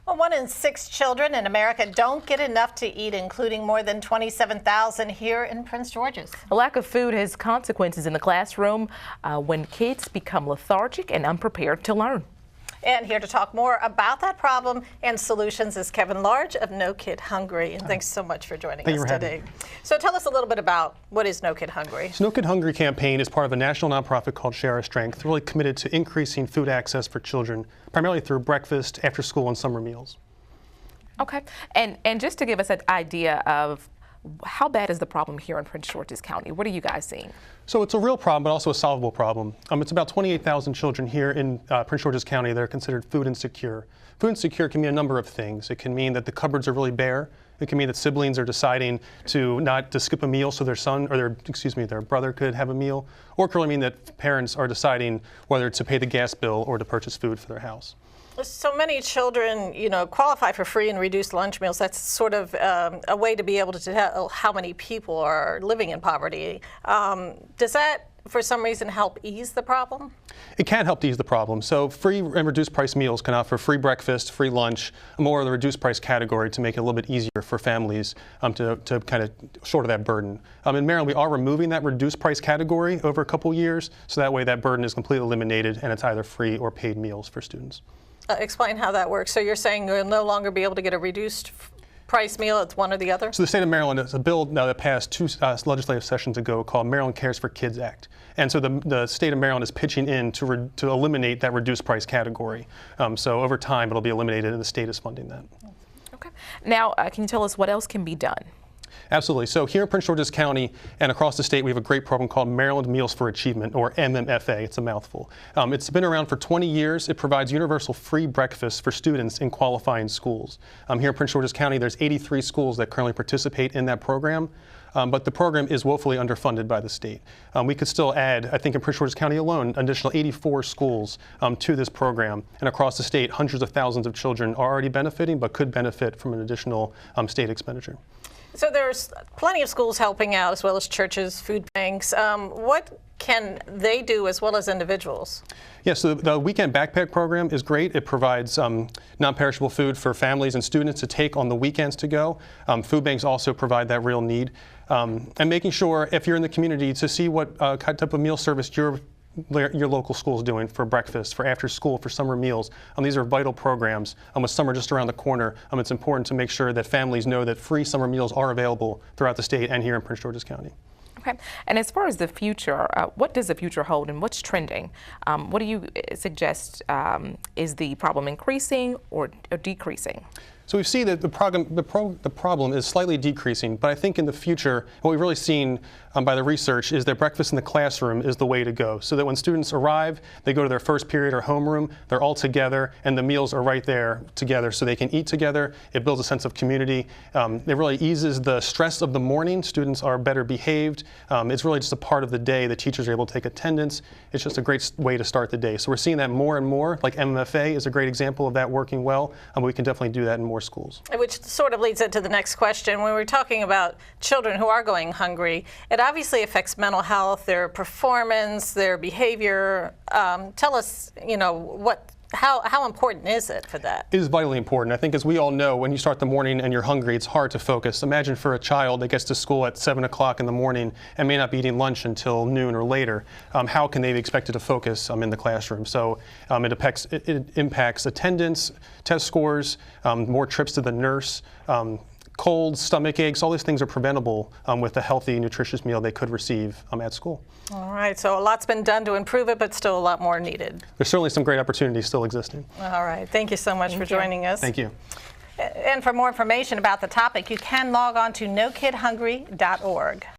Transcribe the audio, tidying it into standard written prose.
Well, 1 in 6 children in America don't get enough to eat, including more than 27,000 here in Prince George's. A lack of food has consequences in the classroom when kids become lethargic and unprepared to learn. And here to talk more about that problem and solutions is Kevin Large of No Kid Hungry. And thanks so much for joining us today. So tell us a little bit about what is No Kid Hungry. So No Kid Hungry campaign is part of a national nonprofit called Share Our Strength, really committed to increasing food access for children, primarily through breakfast, after school, and summer meals. Okay, and just to give us an idea of how bad is the problem here in Prince George's County? What are you guys seeing? So it's a real problem, but also a solvable problem. It's about 28,000 children here in Prince George's County that are considered food insecure. Food insecure can mean a number of things. It can mean that the cupboards are really bare. It can mean that siblings are deciding to skip a meal so their son or their brother could have a meal. Or it can really mean that parents are deciding whether to pay the gas bill or to purchase food for their house. So many children, qualify for free and reduced lunch meals. That's sort of a way to be able to tell how many people are living in poverty. Does that, for some reason, help ease the problem? It can help to ease the problem. So free and reduced price meals can offer free breakfast, free lunch, more of the reduced price category to make it a little bit easier for families to kind of shoulder that burden. In Maryland, we are removing that reduced price category over a couple years, so that way that burden is completely eliminated and it's either free or paid meals for students. Explain how that works. So you're saying you'll no longer be able to get a reduced price meal, it's one or the other? So the state of Maryland has a bill now that passed 2 legislative sessions ago called Maryland Cares for Kids Act. And so the state of Maryland is pitching in to eliminate that reduced price category. So over time it'll be eliminated and the state is funding that. Okay. Now, can you tell us what else can be done? Absolutely. So here in Prince George's County and across the state, we have a great program called Maryland Meals for Achievement, or MMFA. It's a mouthful. It's been around for 20 years. It provides universal free breakfast for students in qualifying schools. Here in Prince George's County, there's 83 schools that currently participate in that program. But the program is woefully underfunded by the state. We could still add, I think in Prince George's County alone, an additional 84 schools to this program. And across the state, hundreds of thousands of children are already benefiting, but could benefit from an additional state expenditure. So there's plenty of schools helping out, as well as churches, food banks. What can they do as well as individuals? Yeah, so the weekend backpack program is great. It provides non-perishable food for families and students to take on the weekends to go. Food banks also provide that real need. And making sure, if you're in the community, to see what type of meal service your local school is doing for breakfast, for after school, for summer meals. These are vital programs. With summer just around the corner, it's important to make sure that families know that free summer meals are available throughout the state and here in Prince George's County. Okay. And as far as the future, what does the future hold and what's trending? What do you suggest? Is the problem increasing or decreasing? So we see that the problem is slightly decreasing, but I think in the future, what we've really seen by the research is that breakfast in the classroom is the way to go. So that when students arrive, they go to their first period or homeroom, they're all together, and the meals are right there together so they can eat together. It builds a sense of community. It really eases the stress of the morning. Students are better behaved. It's really just a part of the day. The teachers are able to take attendance. It's just a great way to start the day. So we're seeing that more and more, like MMFA is a great example of that working well. We can definitely do that in more schools. Which sort of leads into the next question. When we're talking about children who are going hungry, it obviously affects mental health, their performance, their behavior. Tell us, how important is it for that? It is vitally important. I think, as we all know, when you start the morning and you're hungry, it's hard to focus. Imagine for a child that gets to school at 7 o'clock in the morning and may not be eating lunch until noon or later. How can they be expected to focus in the classroom? So it impacts attendance, test scores, more trips to the nurse, colds, stomach aches, all these things are preventable with a healthy, nutritious meal they could receive at school. All right, so a lot's been done to improve it, but still a lot more needed. There's certainly some great opportunities still existing. All right, thank you so much for joining us. Thank you. And for more information about the topic, you can log on to nokidhungry.org.